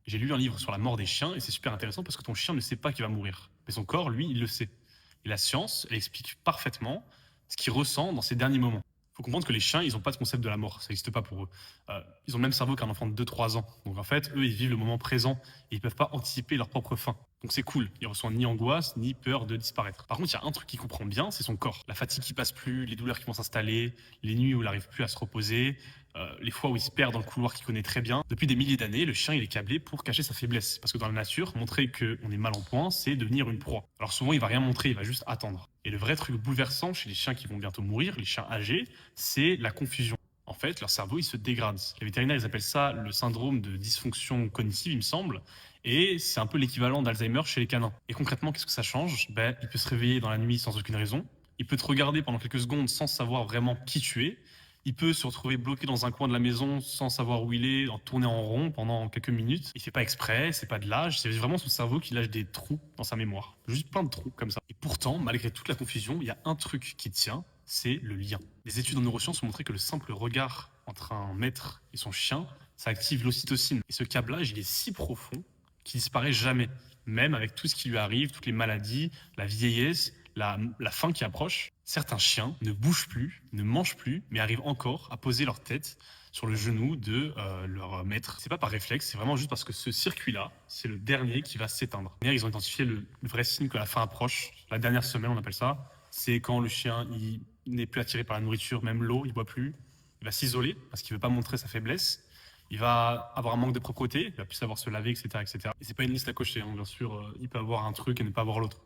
J'ai lu un livre sur la mort des chiens et c'est super intéressant parce que ton chien ne sait pas qu'il va mourir. Mais son corps, lui, il le sait. Et la science, elle explique parfaitement ce qu'il ressent dans ses derniers moments. Il faut comprendre que les chiens, ils n'ont pas de concept de la mort, ça n'existe pas pour eux. Ils ont le même cerveau qu'un enfant de 2-3 ans. Donc en fait, eux, ils vivent le moment présent et ils peuvent pas anticiper leur propre fin. Donc c'est cool, il ressent ni angoisse, ni peur de disparaître. Par contre, il y a un truc qu'il comprend bien, c'est son corps. La fatigue qui passe plus, les douleurs qui vont s'installer, les nuits où il n'arrive plus à se reposer, les fois où il se perd dans le couloir qu'il connaît très bien. Depuis des milliers d'années, le chien il est câblé pour cacher sa faiblesse. Parce que dans la nature, montrer qu'on est mal en point, c'est devenir une proie. Alors souvent, il va rien montrer, il va juste attendre. Et le vrai truc bouleversant chez les chiens qui vont bientôt mourir, les chiens âgés, c'est la confusion. En fait, leur cerveau, il se dégrade. Les vétérinaires, ils appellent ça le syndrome de dysfonction cognitive, il me semble. Et c'est un peu l'équivalent d'Alzheimer chez les canins. Et concrètement, qu'est-ce que ça change? Il peut se réveiller dans la nuit sans aucune raison. Il peut te regarder pendant quelques secondes sans savoir vraiment qui tu es. Il peut se retrouver bloqué dans un coin de la maison sans savoir où il est, en tourner en rond pendant quelques minutes. Il fait pas exprès, c'est pas de l'âge, c'est vraiment son cerveau qui lâche des trous dans sa mémoire. Juste plein de trous comme ça. Et pourtant, malgré toute la confusion, il y a un truc qui tient, c'est le lien. Les études en neurosciences ont montré que le simple regard entre un maître et son chien, ça active l'ocytocine. Et ce câblage, il est si profond qu'il disparaît jamais. Même avec tout ce qui lui arrive, toutes les maladies, la vieillesse, la fin qui approche, certains chiens ne bougent plus, ne mangent plus, mais arrivent encore à poser leur tête sur le genou de leur maître. C'est pas par réflexe, c'est vraiment juste parce que ce circuit-là, c'est le dernier qui va s'éteindre. Ils ont identifié le vrai signe que la fin approche. La dernière semaine, on appelle ça. C'est quand le chien il n'est plus attiré par la nourriture, même l'eau, il boit plus. Il va s'isoler parce qu'il veut pas montrer sa faiblesse. Il va avoir un manque de propreté, il va plus savoir se laver, etc., etc. Et c'est pas une liste à cocher, hein, bien sûr. Il peut avoir un truc et ne pas avoir l'autre.